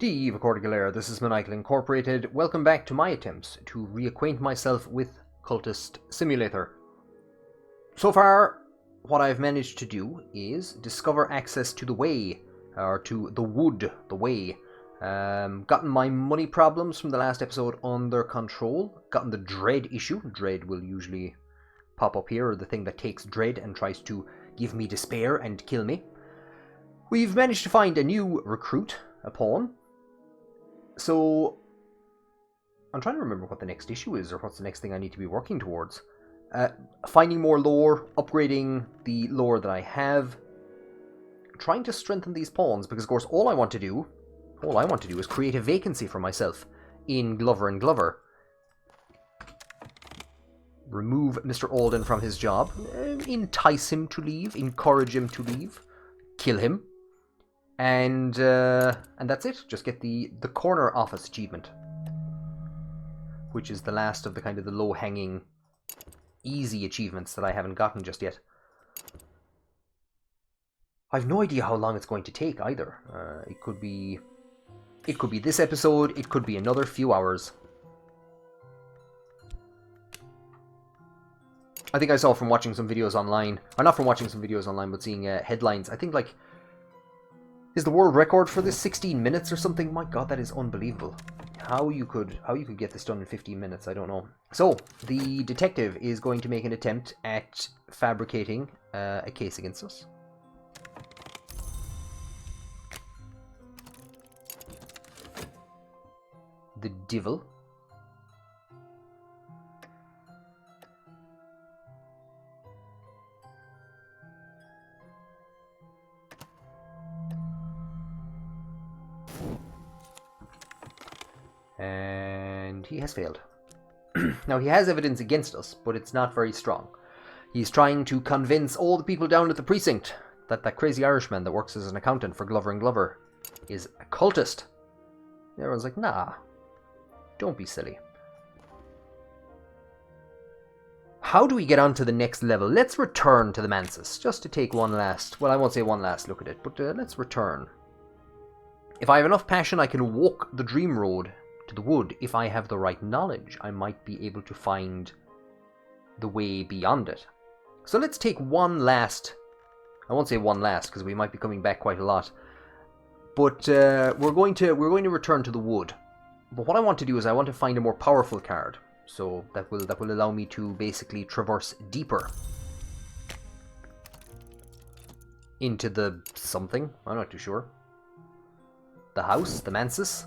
Diva Cordigalera, this is Maniacal Incorporated. Welcome back to my attempts to reacquaint myself with Cultist Simulator. So far, what I've managed to do is discover access to the way, or to the wood, the way. Gotten my money problems from the last episode under control. Gotten the dread issue. Dread will usually pop up here, or the thing that takes dread and tries to give me despair and kill me. We've managed to find a new recruit, a pawn. So, I'm trying to remember what the next issue is, or what's the next thing I need to be working towards. Finding more lore, upgrading the lore that I have, trying to strengthen these pawns, because of course all I want to do is create a vacancy for myself in Glover and Glover. Remove Mr. Alden from his job, entice him to leave, encourage him to leave, kill him. And that's it. Just get the corner office achievement, which is the last of the kind of the low-hanging, easy achievements that I haven't gotten just yet. I've no idea how long it's going to take either. It could be this episode. It could be another few hours. I think I saw from watching some videos online, or not from watching some videos online, but seeing headlines. I think like. Is the world record for this 16 minutes or something? My god, that is unbelievable. How you could get this done in 15 minutes, I don't know. So, the detective is going to make an attempt at fabricating a case against us. The devil. And he has failed. Now, he has evidence against us, but it's not very strong. He's trying to convince all the people down at the precinct that that crazy Irishman that works as an accountant for Glover and Glover is a cultist. And everyone's like, nah, don't be silly. How do we get on to the next level? Let's return to the Mansus, just to take one last, well, I won't say one last look at it, but let's return. If I have enough passion, I can walk the dream road to the wood. If I have the right knowledge, I might be able to find the way beyond it. So let's take one last, I won't say one last because we might be coming back quite a lot, but we're going to return to the wood. But what I want to do is I want to find a more powerful card, so that will allow me to basically traverse deeper into the something. I'm not too sure. The house, the Mansus.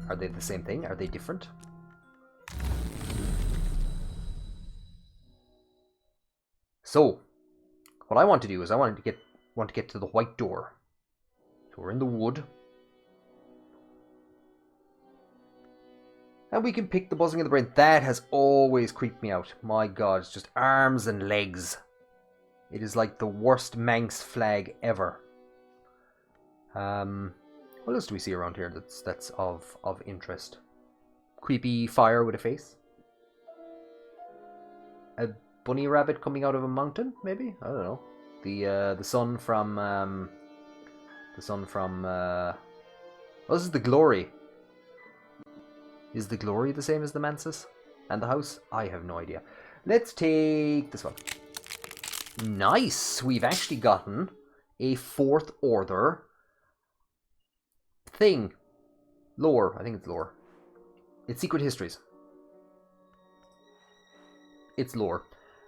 Are they the same thing? Are they different? So, what I want to do is I want to get to the white door. So we're in the wood. And we can pick the buzzing in the brain. That has always creeped me out. My god, it's just arms and legs. It is like the worst Manx flag ever. What else do we see around here that's of interest? Creepy fire with a face. A bunny rabbit coming out of a mountain, maybe? I don't know. The sun from oh, this is the glory. Is the glory the same as the Mansus and the house? I have no idea. Let's take this one. Nice! We've actually gotten a fourth order thing. Lore. I think it's lore. It's Secret Histories. It's lore.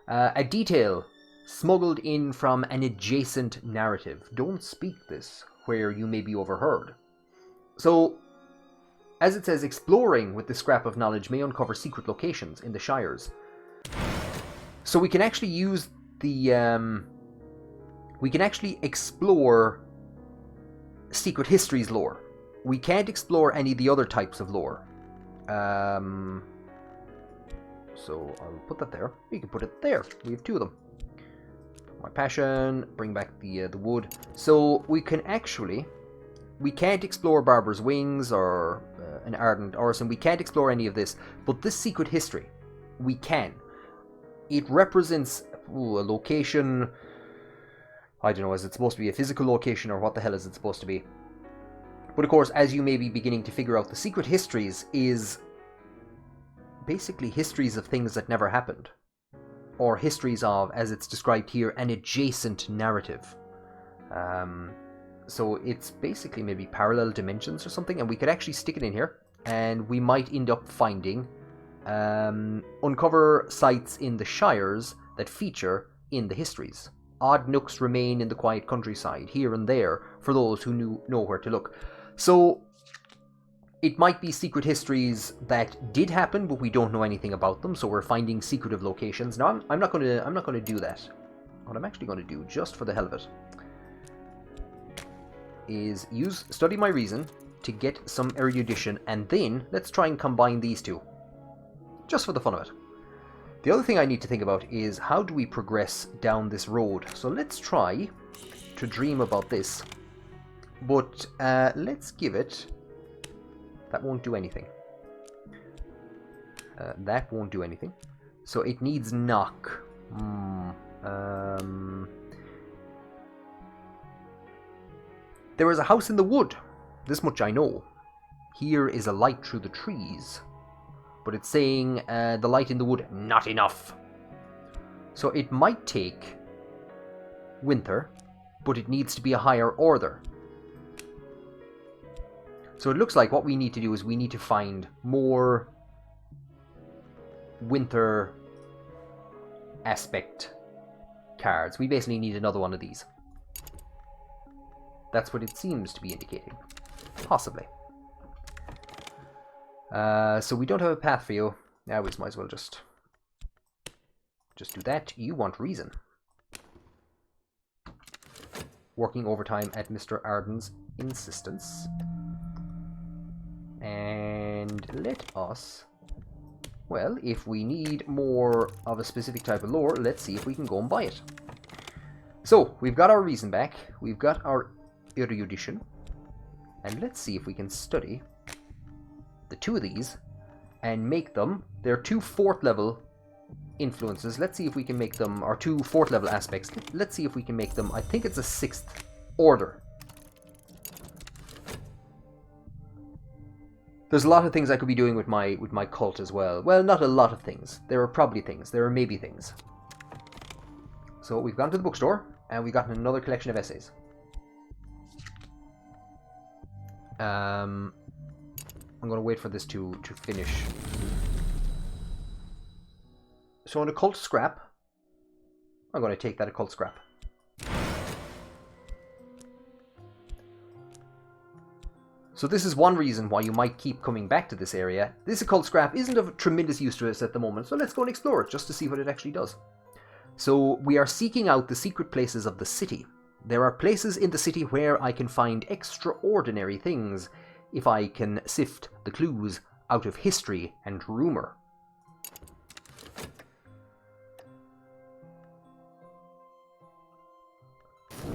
A detail smuggled in from an adjacent narrative. Don't speak this where you may be overheard. So, as it says, exploring with the scrap of knowledge may uncover secret locations in the Shires. So we can actually use the... we can actually explore Secret Histories lore. We can't explore any of the other types of lore. So I'll put that there. We can put it there. We have two of them. My passion. Bring back the wood. So we can actually... We can't explore Barbara's Wings or an Ardent Orison. We can't explore any of this. But this secret history, we can. It represents a location... I don't know, is it supposed to be a physical location or what the hell is it supposed to be? But of course, as you may be beginning to figure out, the Secret Histories is basically histories of things that never happened. Or histories of, as it's described here, an adjacent narrative. So it's basically maybe parallel dimensions or something, and we could actually stick it in here, and we might end up finding uncover sites in the Shires that feature in the histories. Odd nooks remain in the quiet countryside, here and there, for those who know where to look. So it might be secret histories that did happen, but we don't know anything about them, so we're finding secretive locations. Now, I'm not going to do that. What I'm actually going to do, just for the hell of it, is study my reason to get some erudition, and then let's try and combine these two, just for the fun of it. The other thing I need to think about is how do we progress down this road. So let's try to dream about this, but let's give it... That won't do anything. That won't do anything. So it needs knock. There is a house in the wood. This much I know. Here is a light through the trees. But it's saying the light in the wood, not enough. So it might take winter, but it needs to be a higher order. So it looks like what we need to do is we need to find more winter aspect cards. We basically need another one of these. That's what it seems to be indicating. Possibly. So we don't have a path for you. Now we might as well just do that. You want reason. Working overtime at Mr. Arden's insistence. And let us... Well, if we need more of a specific type of lore, let's see if we can go and buy it. So, we've got our reason back. We've got our erudition. And let's see if we can study the two of these and make them... They're two 4th level influences. Let's see if we can make them... Or two 4th level aspects. Let's see if we can make them... I think it's a 6th order. There's a lot of things I could be doing with my cult as well. Well, not a lot of things. There are probably things. There are maybe things. So we've gone to the bookstore, and we've gotten another collection of essays. I'm going to wait for this to finish. So an occult scrap. I'm going to take that occult scrap. So this is one reason why you might keep coming back to this area. This occult scrap isn't of tremendous use to us at the moment, so let's go and explore it just to see what it actually does. So we are seeking out the secret places of the city. There are places in the city where I can find extraordinary things if I can sift the clues out of history and rumor.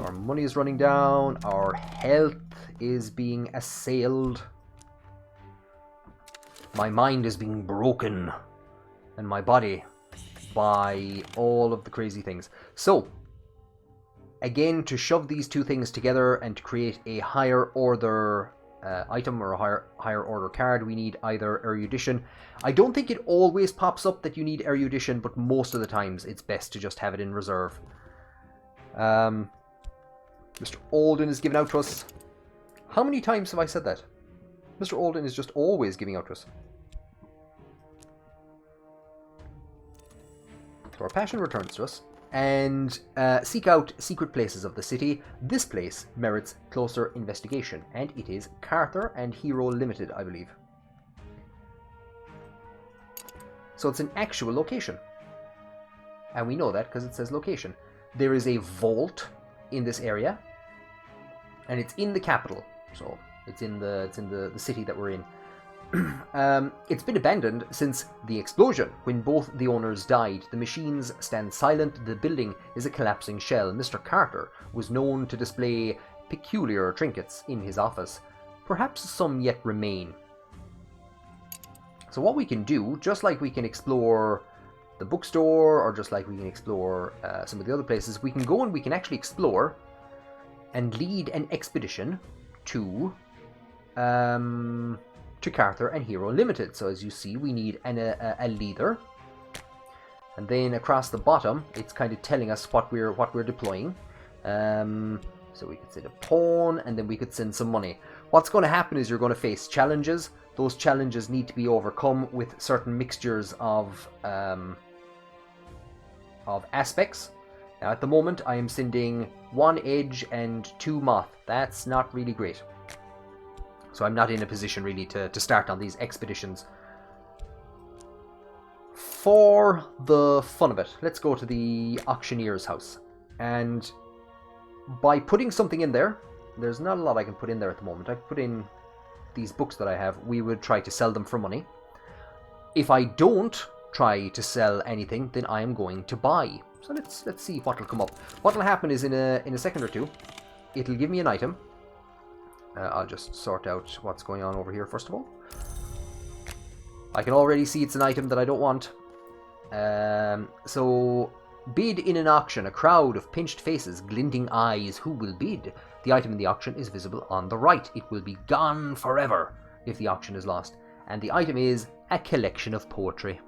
Our money is running down, our health is being assailed, my mind is being broken, and my body by all of the crazy things. So, again, to shove these two things together and to create a higher order item or a higher order card, we need either erudition. I don't think it always pops up that you need erudition, but most of the times it's best to just have it in reserve. Mr. Alden is giving out to us. How many times have I said that? Mr. Alden is just always giving out to us. So our passion returns to us. And seek out secret places of the city. This place merits closer investigation. And it is Carter and Hero Limited, I believe. So it's an actual location. And we know that because it says location. There is a vault in this area. And it's in the capital. So it's in the city that we're in. It's been abandoned since the explosion. When both the owners died, the machines stand silent. The building is a collapsing shell. Mr. Carter was known to display peculiar trinkets in his office. Perhaps some yet remain. So what we can do, just like we can explore the bookstore, or just like we can explore some of the other places, we can go and we can actually explore and lead an expedition to Tricarthur and Hero Limited. So as you see, we need a leader. And then across the bottom, it's kind of telling us what we're deploying. So we could send a pawn, and then we could send some money. What's going to happen is you're going to face challenges. Those challenges need to be overcome with certain mixtures of aspects. Now at the moment, I am sending 1 edge and 2 moth. That's not really great. So I'm not in a position really to start on these expeditions. For the fun of it, let's go to the auctioneer's house. And by putting something in there, there's not a lot I can put in there at the moment. I put in these books that I have. We would try to sell them for money. If I don't try to sell anything, then I am going to buy. So let's see what will come up. What will happen is in a second or two, it'll give me an item. I'll just sort out what's going on over here first of all. I can already see it's an item that I don't want. So, bid in an auction, a crowd of pinched faces, glinting eyes, who will bid? The item in the auction is visible on the right. It will be gone forever if the auction is lost. And the item is a collection of poetry.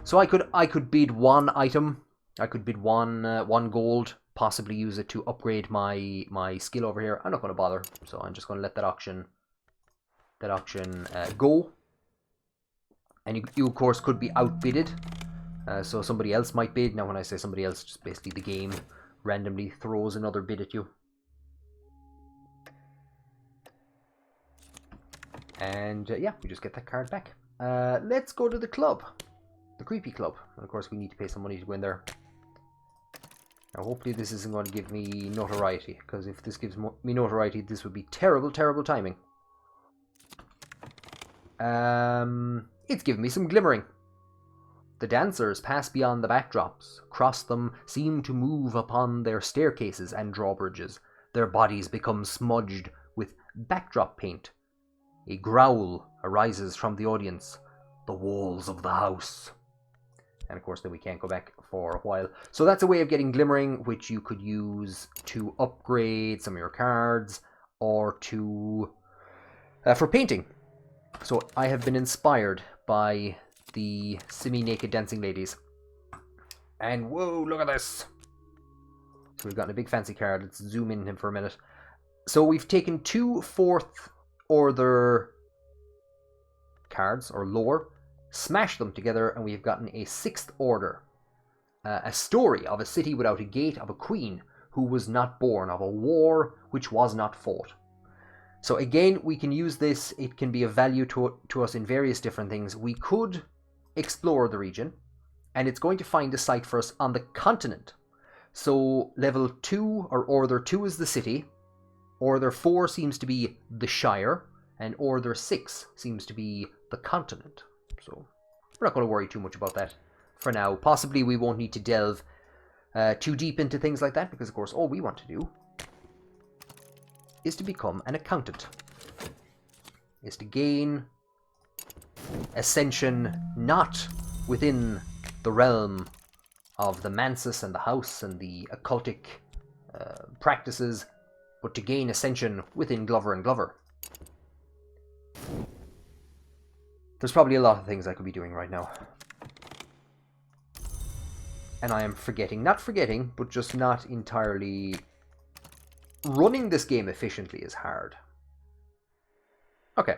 So I could bid one item. I could bid one gold, possibly use it to upgrade my skill over here. I'm not going to bother, so I'm just going to let that auction go. And you of course could be outbidded. So somebody else might bid. Now when I say somebody else, just basically the game randomly throws another bid at you. And yeah, we just get that card back. Let's go to the club. The creepy club. And of course we need to pay some money to go in there. Now hopefully this isn't going to give me notoriety. Because if this gives me notoriety, this would be terrible, terrible timing. It's given me some glimmering. The dancers pass beyond the backdrops, cross them, seem to move upon their staircases and drawbridges. Their bodies become smudged with backdrop paint. A growl arises from the audience. The walls of the house. And of course then we can't go back for a while. So that's a way of getting glimmering, which you could use to upgrade some of your cards, or to for painting. So I have been inspired by the semi-naked dancing ladies. And whoa, look at this. So we've gotten a big fancy card. Let's zoom in him for a minute. So we've taken 2 4th order cards, or lore, smashed them together, and we've gotten a 6th order. A story of a city without a gate, of a queen who was not born, of a war which was not fought. So again, we can use this. It can be of value to us in various different things. We could explore the region, and it's going to find a site for us on the continent. So level 2, or Order 2 is the city. Order 4 seems to be the Shire, and Order 6 seems to be the continent. So we're not going to worry too much about that for now. Possibly we won't need to delve too deep into things like that, because of course all we want to do is to become an accountant. Is to gain ascension not within the realm of the Mansus and the House and the occultic practices, but to gain ascension within Glover and Glover. There's probably a lot of things I could be doing right now. And I am forgetting. Not forgetting, but just not entirely... Running this game efficiently is hard. Okay.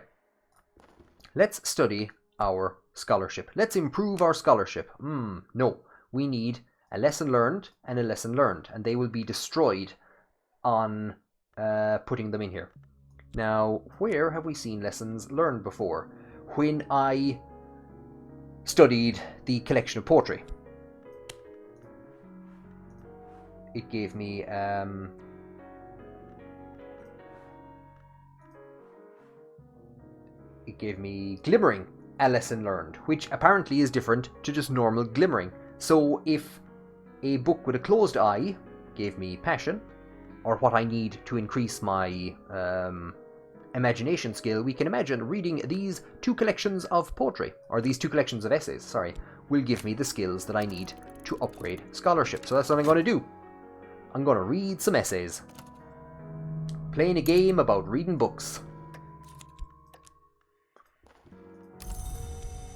Let's study our scholarship. Let's improve our scholarship. No. We need a lesson learned and a lesson learned. And they will be destroyed on putting them in here. Now, where have we seen lessons learned before? When I studied the collection of poetry. It gave me... It gave me glimmering, a lesson learned, which apparently is different to just normal glimmering. So if a book with a closed eye gave me passion, or what I need to increase my imagination skill, we can imagine reading these 2 collections of poetry, or these 2 collections of essays, sorry, will give me the skills that I need to upgrade scholarship. So that's what I'm going to do. I'm going to read some essays. Playing a game about reading books.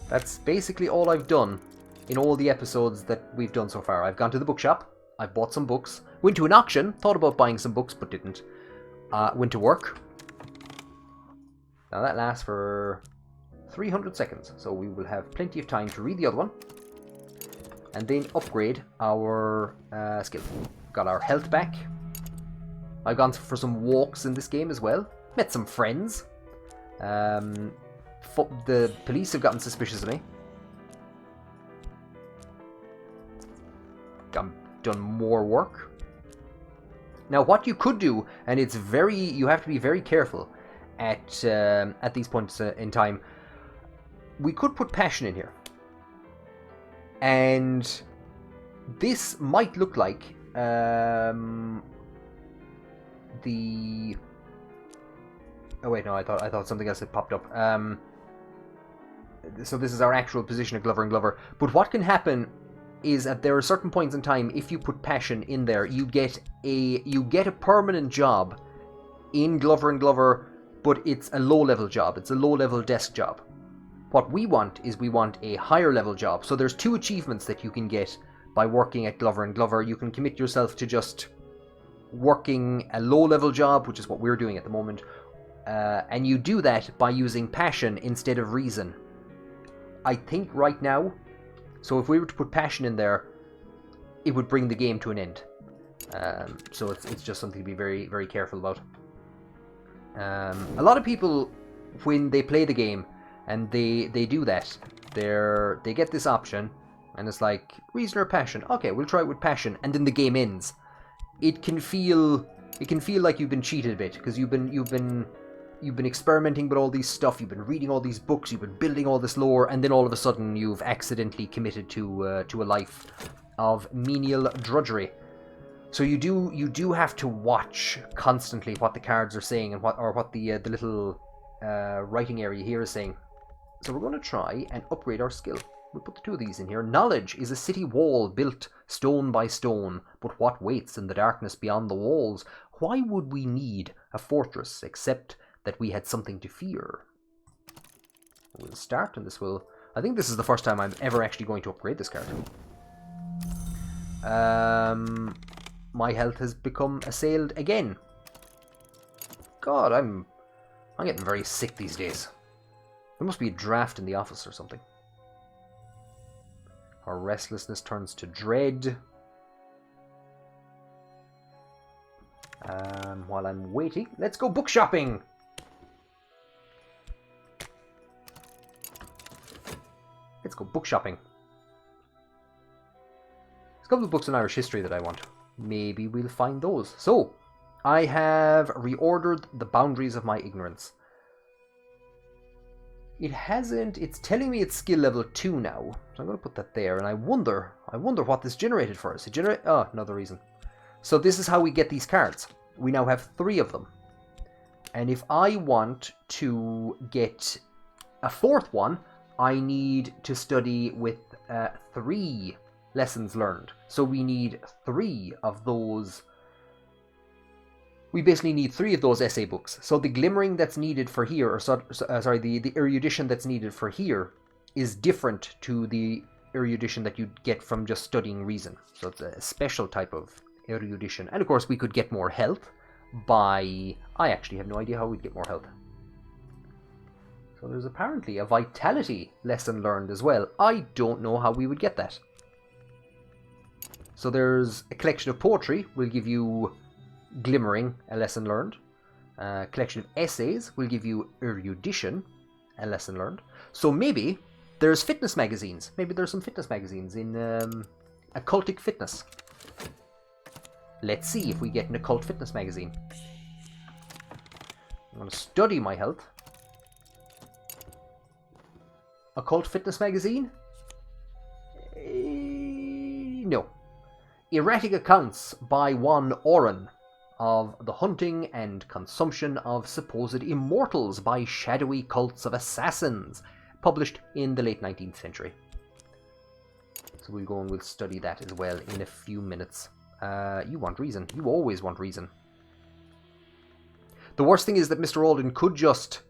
That's basically all I've done in all the episodes that we've done so far. I've gone to the bookshop, I've bought some books, went to an auction, thought about buying some books but didn't. Went to work. Now that lasts for 300 seconds, so we will have plenty of time to read the other one. And then upgrade our skill. Got our health back. I've gone for some walks in this game as well. Met some friends. The police have gotten suspicious of me. Done more work. Now what you could do, and you have to be very careful at these points in time, we could put passion in here. And this might look like the... Oh wait, no, I thought something else had popped up. So this is our actual position of Glover and Glover. But what can happen is that there are certain points in time, if you put passion in there, you get a permanent job in Glover and Glover, but it's a low-level job. It's a low-level desk job. What we want is a higher level job. So there's 2 achievements that you can get by working at Glover and Glover. You can commit yourself to just working a low-level job, which is what we're doing at the moment, and you do that by using passion instead of reason. I think right now, so if we were to put passion in there, it would bring the game to an end. So it's just something to be very, very careful about. A lot of people, when they play the game and they do that, they get this option, and it's like reason or passion. Okay, we'll try it with passion, and then the game ends. It can feel like you've been cheated a bit, because you've been experimenting with all these stuff, you've been reading all these books, you've been building all this lore, and then all of a sudden you've accidentally committed to a life of menial drudgery. So you do have to watch constantly what the cards are saying and what the little writing area here is saying. So we're going to try and upgrade our skill. We'll put the 2 of these in here. Knowledge is a city wall built stone by stone, but what waits in the darkness beyond the walls? Why would we need a fortress except that we had something to fear? We'll start, and this will... I think this is the first time I'm ever actually going to upgrade this card. My health has become assailed again. God, I'm getting very sick these days. There must be a draft in the office or something. Our restlessness turns to dread. While I'm waiting, let's go book shopping! Let's go book shopping. There's a couple of books in Irish history that I want. Maybe we'll find those. So, I have reordered the boundaries of my ignorance. It hasn't... It's telling me it's skill level 2 now. So I'm going to put that there, and I wonder what this generated for us. Oh, another reason. So this is how we get these cards. We now have 3 of them. And if I want to get a 4th one, I need to study with 3 lessons learned. So we need 3 of those... We basically need 3 of those essay books. So the glimmering that's needed for here, or the erudition that's needed for here, is different to the erudition that you get from just studying reason. So it's a special type of erudition. And of course we could get more health by... I actually have no idea how we'd get more health. So there's apparently a vitality lesson learned as well. I don't know how we would get that. So there's a collection of poetry will give you glimmering, a lesson learned. A collection of essays will give you erudition, a lesson learned. So maybe there's fitness magazines. Maybe there's some fitness magazines in occultic fitness. Let's see if we get an occult fitness magazine. I'm going to study my health. Occult fitness magazine? No. Erratic accounts by one Oren of the hunting and consumption of supposed immortals by shadowy cults of assassins, published in the late 19th century. So we'll go and we'll study that as well in a few minutes. You want reason. You always want reason. The worst thing is that Mr. Alden could just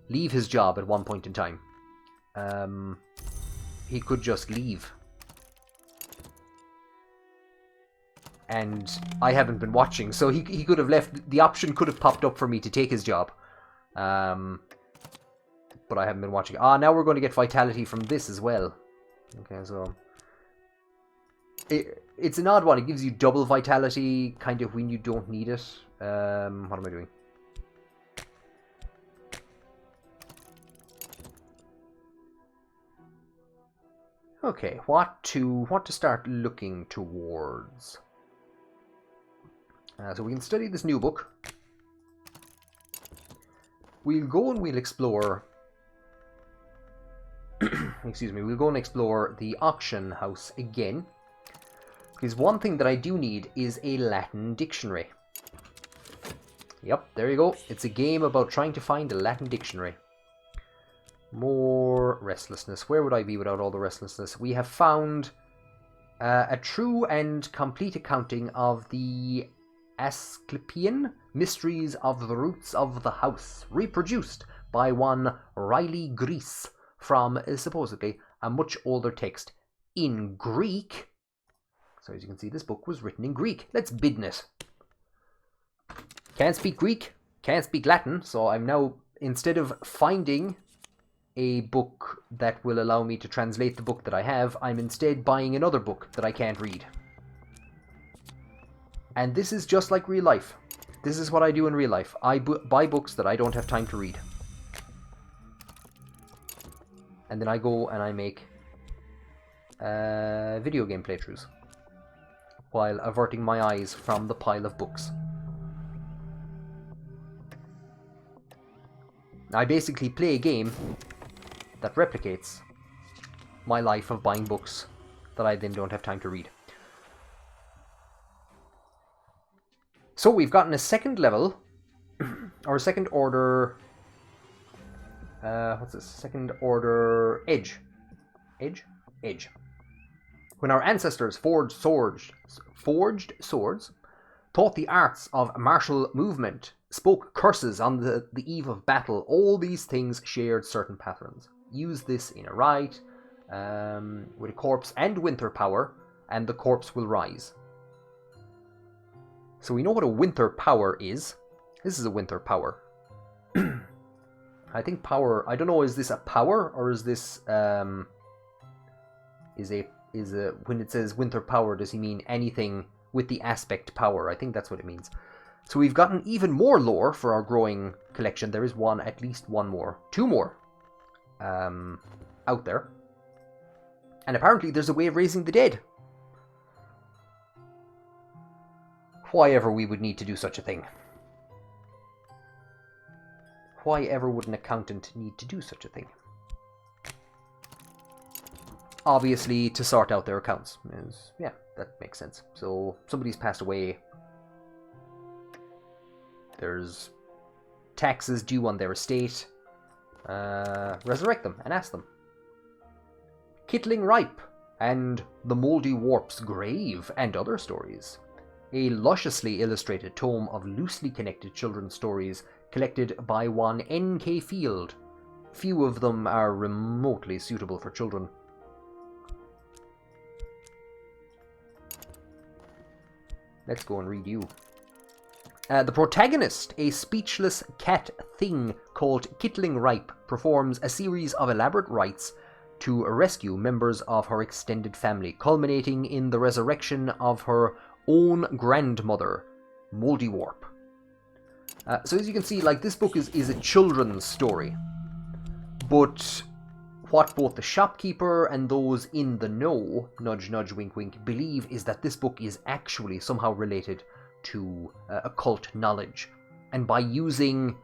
leave his job at one point in time. he could just leave. And I haven't been watching, so he could have left. The option could have popped up for me to take his job. But I haven't been watching. Ah, now we're going to get vitality from this as well. Okay, so... It's an odd one. It gives you double vitality, kind of, when you don't need it. What am I doing? Okay, what to start looking towards? So we can study this new book. We'll go and we'll explore... Excuse me, we'll go and explore the auction house again. Because one thing that I do need is a Latin dictionary. Yep, there you go. It's a game about trying to find a Latin dictionary. More restlessness. Where would I be without all the restlessness? We have found a true and complete accounting of the Asclepian mysteries of the roots of the house, reproduced by one Riley Grease from supposedly a much older text in Greek. So as you can see, this book was written in Greek. Let's bidness. Can't speak Greek, can't speak Latin, so I'm now, instead of finding a book that will allow me to translate the book that I have, I'm instead buying another book that I can't read. And this is just like real life. This is what I do in real life. I buy books that I don't have time to read. And then I go and I make video game playthroughs, while averting my eyes from the pile of books. I basically play a game that replicates my life of buying books that I then don't have time to read. So we've gotten a second level, or a second order, what's this? Second order edge. Edge. When our ancestors forged swords, taught the arts of martial movement, spoke curses on the eve of battle, all these things shared certain patterns. Use this in a rite, with a corpse and winter power, and the corpse will rise. So we know what a winter power is. This is a winter power. I think power, I don't know, is this a power, or is this, when it says winter power, does he mean anything with the aspect power? I think that's what it means. So we've gotten even more lore for our growing collection. There is at least one more, two more, out there. And apparently there's a way of raising the dead. Why ever we would need to do such a thing? Why ever would an accountant need to do such a thing? Obviously, to sort out their accounts. Yeah, that makes sense. So, somebody's passed away. There's taxes due on their estate. Resurrect them and ask them. Kittling Ripe and the Mouldy Warp's Grave and Other Stories. A lusciously illustrated tome of loosely connected children's stories collected by one N.K. Field. Few of them are remotely suitable for children. Let's go and read you. The protagonist, a speechless cat thing called Kittling Ripe, performs a series of elaborate rites to rescue members of her extended family, culminating in the resurrection of her own grandmother, Mouldy Warp. So as you can see, like, this book is a children's story. But what both the shopkeeper and those in the know, nudge nudge wink wink, believe is that this book is actually somehow related to occult knowledge. And by using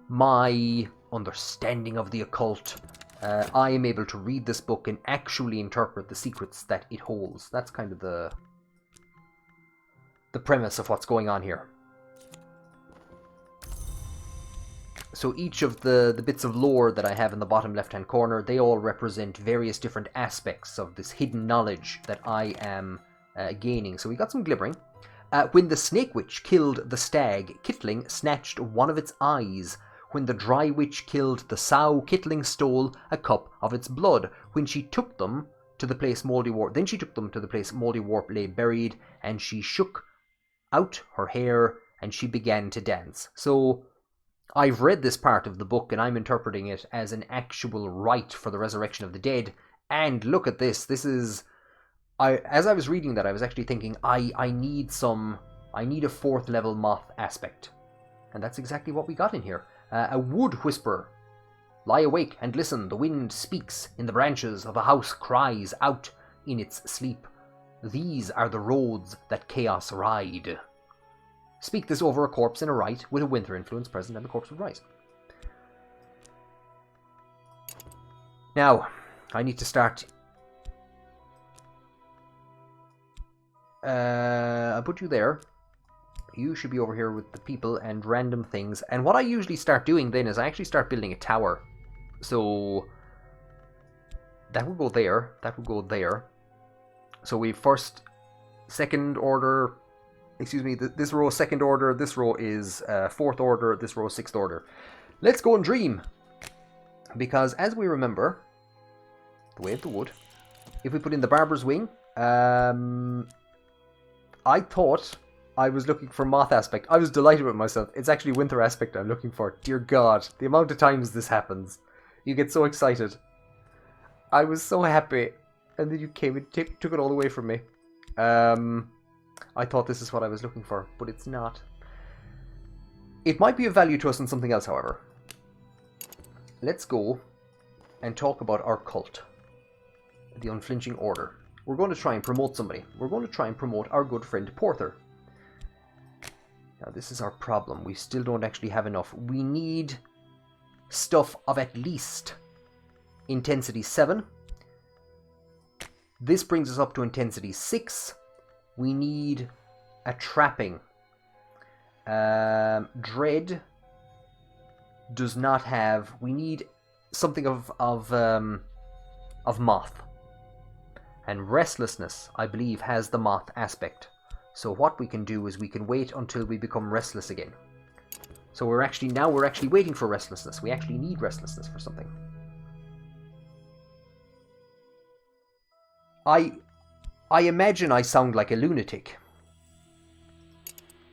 my understanding of the occult, I am able to read this book and actually interpret the secrets that it holds. That's kind of the premise of what's going on here. So each of the bits of lore that I have in the bottom left-hand corner, they all represent various different aspects of this hidden knowledge that I am gaining. So we got some glimmering. When the Snake Witch killed the stag, Kittling snatched one of its eyes. When the dry witch killed the sow, Kittling stole a cup of its blood. When she took them to the place Mouldy Warp, then she took them to the place Mouldy Warp lay buried, and she shook out her hair, and she began to dance. So I've read this part of the book, and I'm interpreting it as an actual rite for the resurrection of the dead. And look at this. This is... as I was reading that, I was actually thinking, I need a 4th level moth aspect. And that's exactly what we got in here. A wood whisperer. Lie awake and listen. The wind speaks in the branches of a house, cries out in its sleep. These are the roads that chaos ride. Speak this over a corpse in a rite with a winter influence present, and the corpse would rise. Now, I need to start. I'll put you there. You should be over here with the people and random things. And what I usually start doing then is I actually start building a tower. So that will go there. That will go there. So we first, second order, excuse me, this row is 2nd order, this row is 4th order, this row is 6th order. Let's go and dream. Because as we remember, the way of the wood, if we put in the barber's wing, I thought I was looking for moth aspect. I was delighted with myself. It's actually winter aspect I'm looking for. Dear God, the amount of times this happens. You get so excited. I was so happy. And then you came and took it all away from me. I thought this is what I was looking for, but it's not. It might be of value to us in something else, however. Let's go and talk about our cult. The Unflinching Order. We're going to try and promote somebody. We're going to try and promote our good friend Porther. Now, this is our problem. We still don't actually have enough. We need stuff of at least intensity 7. This brings us up to intensity 6. We need a trapping. Dread does not have... We need something of moth. And restlessness, I believe, has the moth aspect. So what we can do is we can wait until we become restless again. So we're actually waiting for restlessness. We actually need restlessness for something. I imagine I sound like a lunatic.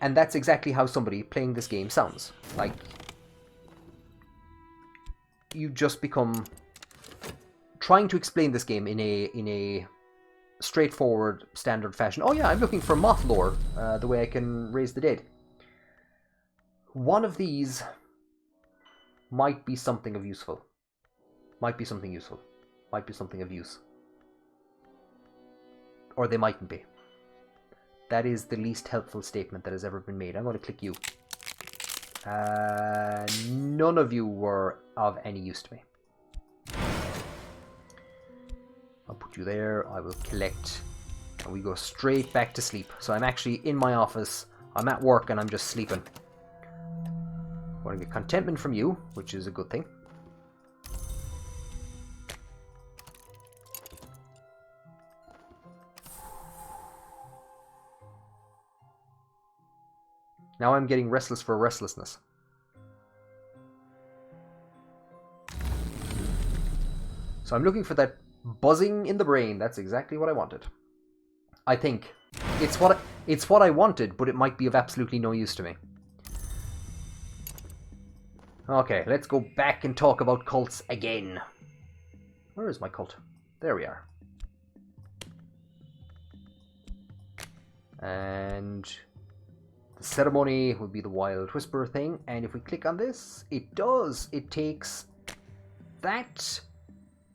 And that's exactly how somebody playing this game sounds. Like, you just become... Trying to explain this game in a straightforward, standard fashion. Oh yeah, I'm looking for moth lore, the way I can raise the dead. One of these might be something of useful. Might be something useful. Might be something of use. Or they mightn't be. That is the least helpful statement that has ever been made. I'm going to click you. None of you were of any use to me. I'll put you there. I will collect. And we go straight back to sleep. So I'm actually in my office. I'm at work and I'm just sleeping. I'm going to get contentment from you, which is a good thing. Now I'm getting restless for restlessness. So I'm looking for that buzzing in the brain. That's exactly what I wanted. I think. It's what I wanted, but it might be of absolutely no use to me. Okay, let's go back and talk about cults again. Where is my cult? There we are. And... the ceremony would be the Wild Whisperer thing, and if we click on this, it does. It takes that,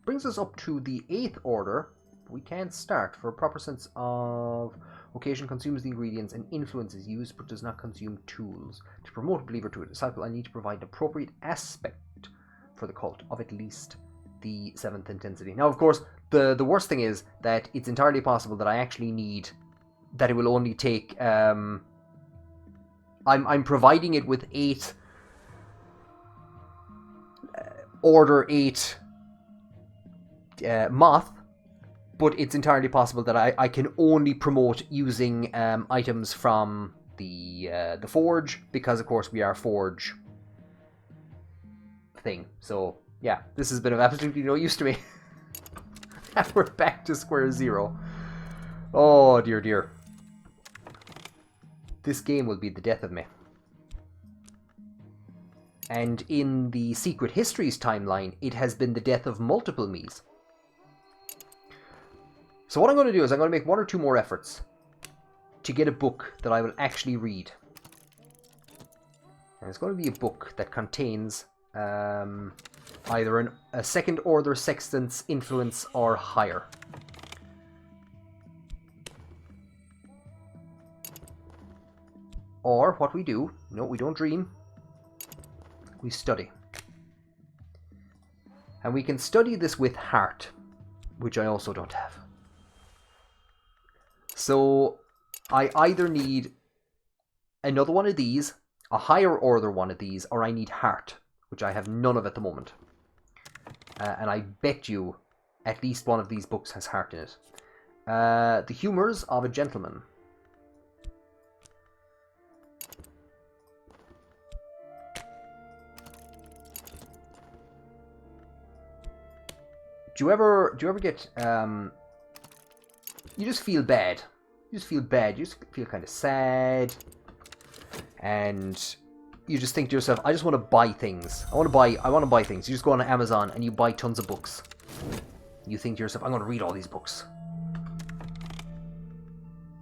brings us up to the 8th order. We can't start. For a proper sense of occasion, consumes the ingredients and influences used, but does not consume tools. To promote a believer to a disciple, I need to provide an appropriate aspect for the cult of at least the 7th intensity. Now, of course, the worst thing is that it's entirely possible that I actually need, that it will only take... I'm providing it with 8 Order 8 moth, but it's entirely possible that I can only promote using items from the forge, because of course we are forge thing. So, yeah, this has been of absolutely no use to me. And we're back to square zero. Oh, dear, dear. This game will be the death of me. And in the Secret Histories timeline, it has been the death of multiple me's. So what I'm going to do is I'm going to make one or two more efforts to get a book that I will actually read. And it's going to be a book that contains either a second order sextant's influence or higher. Or what we do, no, we don't dream, we study. And we can study this with heart, which I also don't have. So I either need another one of these, a higher order one of these, or I need heart, which I have none of at the moment. And I bet you at least one of these books has heart in it. The Humours of a Gentleman. Do you ever get you just feel bad. You just feel bad. You just feel kind of sad. And you just think to yourself, I just want to buy things. I want to buy things. You just go on Amazon and you buy tons of books. You think to yourself, I'm going to read all these books.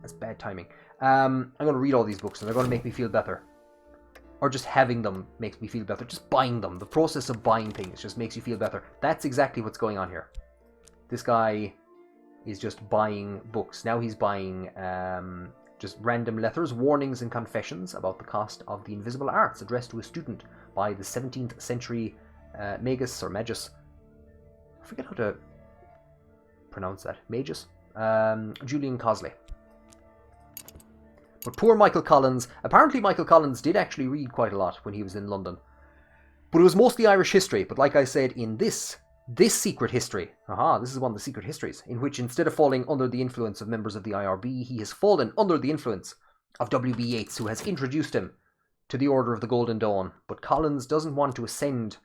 That's bad timing. I'm going to read all these books and they're going to make me feel better. Or just having them makes me feel better. Just buying them. The process of buying things just makes you feel better. That's exactly what's going on here. This guy is just buying books. Now he's buying just random letters, warnings and confessions about the cost of the invisible arts addressed to a student by the 17th century magus or magus. I forget how to pronounce that. Magus? Julian Cosley. But poor Michael Collins. Apparently Michael Collins did actually read quite a lot when he was in London. But it was mostly Irish history. But like I said, in this secret history, this is one of the secret histories, in which instead of falling under the influence of members of the IRB, he has fallen under the influence of W.B. Yeats, who has introduced him to the Order of the Golden Dawn. But Collins doesn't want to ascend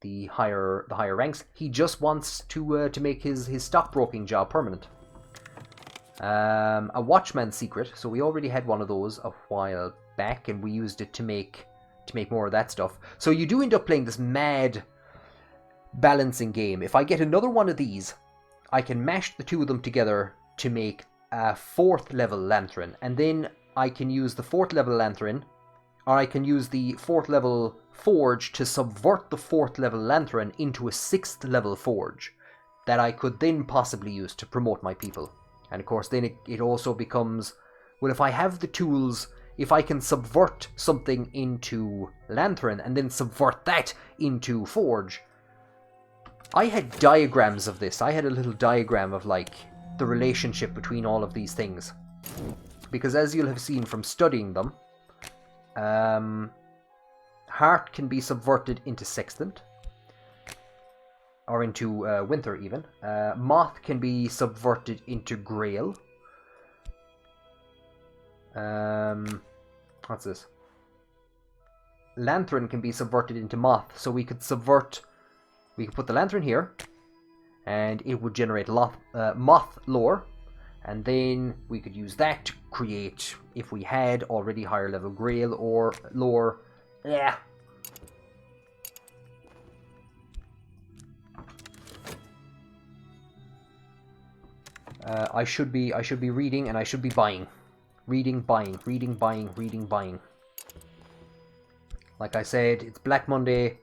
the higher ranks. He just wants to make his stockbroking job permanent. A Watchman's Secret. So we already had one of those a while back, and we used it to make more of that stuff. So you do end up playing this mad balancing game. If I get another one of these, I can mash the two of them together to make a 4th level Lanthran, and then I can use the 4th level Lanthran, or I can use the 4th level Forge to subvert the 4th level Lanthran into a 6th level Forge that I could then possibly use to promote my people. And of course then it also becomes, well, if I have the tools, if I can subvert something into Lanthran and then subvert that into Forge. I had diagrams of this. I had a little diagram of like the relationship between all of these things. Because as you'll have seen from studying them, Heart can be subverted into Sextant. Or into Winter even. Moth can be subverted into Grail. What's this? Lanthran can be subverted into Moth. So we could put the Lanthran here, and it would generate Moth lore, and then we could use that to create, if we had already higher level Grail or lore. Yeah. I should be reading and I should be buying. Reading, buying, reading, buying, reading, buying. Like I said, it's Black Monday.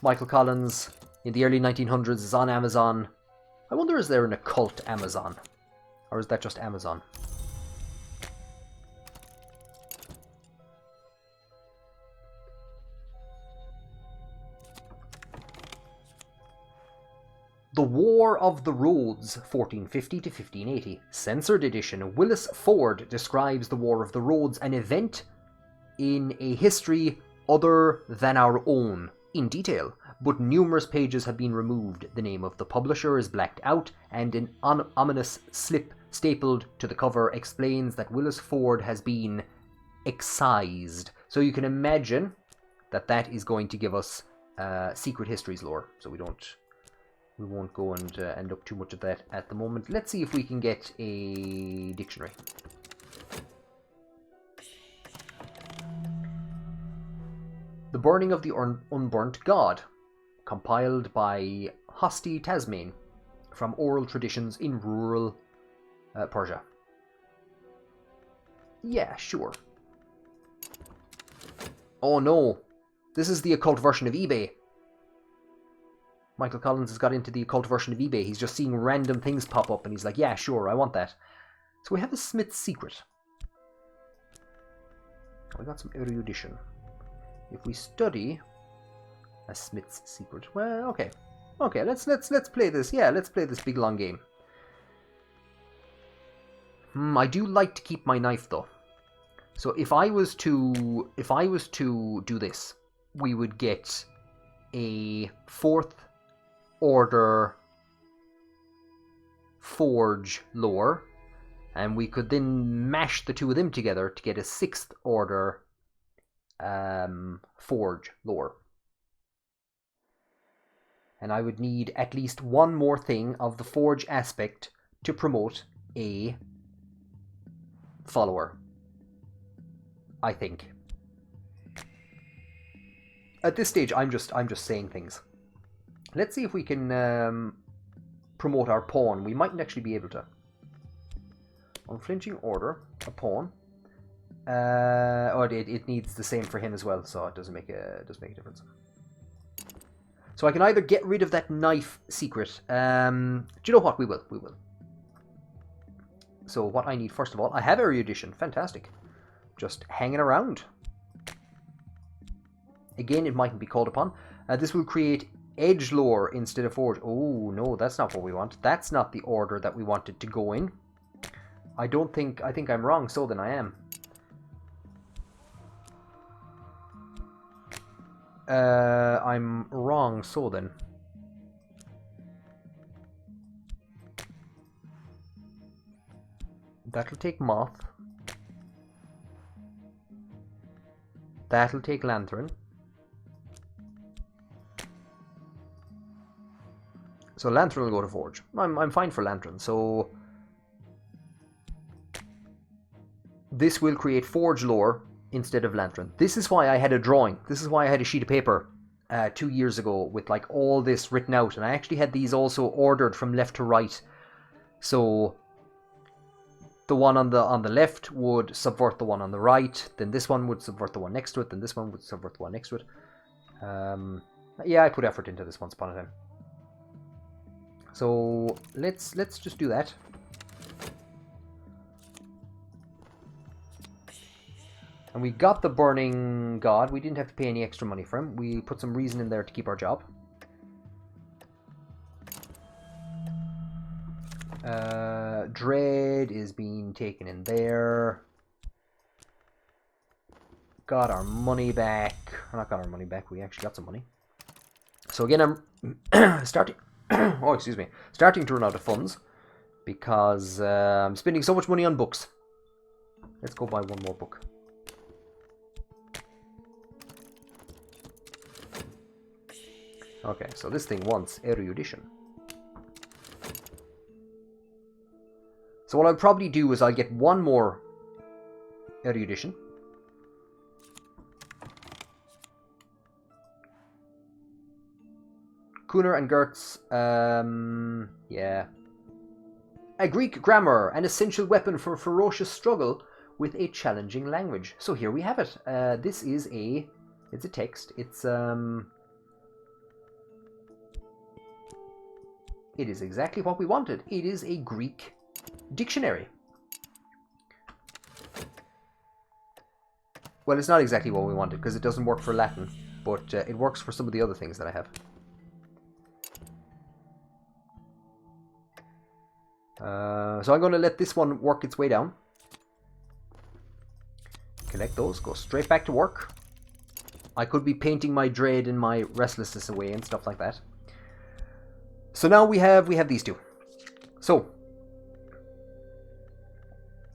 Michael Collins in the early 1900s is on Amazon. I wonder, is there an occult Amazon? Or is that just Amazon? The War of the Roads, 1450 to 1580. Censored edition. Willis Ford describes the War of the Roads, an event in a history other than our own, in detail, but numerous pages have been removed. The name of the publisher is blacked out, and an ominous slip stapled to the cover explains that Willis Ford has been excised. So you can imagine that that is going to give us Secret Histories lore, so we won't go and look too much at that at the moment. Let's see if we can get a dictionary. The Burning of the Unburnt God, compiled by Hosti Tasmain from oral traditions in rural Persia. Yeah, sure. Oh no, this is the occult version of eBay. Michael Collins has got into the occult version of eBay. He's just seeing random things pop up and he's like, yeah, sure, I want that. So we have a Smith's Secret. We got some erudition. If we study a Smith's Secret, well, okay. Okay, let's play this. Yeah, let's play this big long game. I do like to keep my knife though. So if I was to do this, we would get a 4th order forge lore, and we could then mash the two of them together to get a 6th order forge lore. And I would need at least one more thing of the forge aspect to promote a follower, I think. At this stage, I'm just saying things. Let's see if we can promote our pawn. We mightn't actually be able to. Unflinching order, a pawn. It needs the same for him as well, so it doesn't make a difference. So I can either get rid of that knife secret. Do you know what? We will. So what I need first of all, I have erudition. Fantastic. Just hanging around. Again, it mightn't be called upon. This will create edge lore instead of forge. Oh no, that's not what we want. That's not the order that we wanted to go in. I think I'm wrong. So then I am. I'm wrong. So then. That'll take moth. That'll take lantern. So lantern will go to forge. I'm fine for lantern. So this will create forge lore instead of lantern. This is why I had a drawing. This is why I had a sheet of paper 2 years ago with like all this written out, and I actually had these also ordered from left to right. So the one on the left would subvert the one on the right, then this one would subvert the one next to it, then this one would subvert the one next to it. Yeah, I put effort into this once upon a time. So let's just do that. And we got the Burning God. We didn't have to pay any extra money for him. We put some reason in there to keep our job. Dread is being taken in there. Got our money back. Not got our money back. We actually got some money. So again, I'm starting. Oh, excuse me. Starting to run out of funds because I'm spending so much money on books. Let's go buy one more book. Okay, so this thing wants erudition. So what I'll probably do is I'll get one more erudition. Kuhner and Gertz, yeah. A Greek grammar, an essential weapon for ferocious struggle with a challenging language. So here we have it. This is it's a text. It is exactly what we wanted. It is a Greek dictionary. Well, it's not exactly what we wanted because it doesn't work for Latin, but it works for some of the other things that I have. So I'm going to let this one work its way down. Collect those, go straight back to work. I could be painting my dread and my restlessness away and stuff like that. So now we have these two. So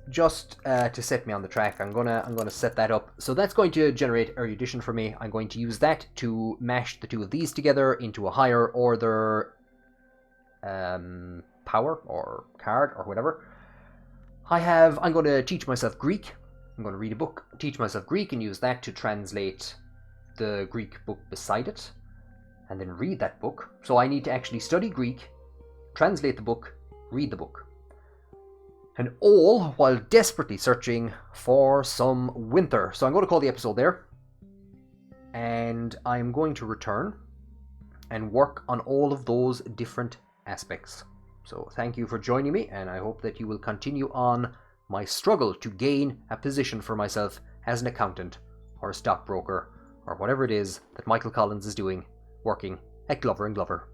just to set me on the track, I'm gonna set that up. So that's going to generate erudition for me. I'm going to use that to mash the two of these together into a higher order power or card or whatever. I'm going to teach myself Greek. I'm going to read a book, teach myself Greek, and use that to translate the Greek book beside it, and then read that book. So I need to actually study Greek, translate the book, read the book. And all while desperately searching for some winter. So I'm going to call the episode there. And I'm going to return and work on all of those different aspects. So thank you for joining me, and I hope that you will continue on my struggle to gain a position for myself as an accountant or a stockbroker or whatever it is that Michael Collins is doing, working at Glover & Glover.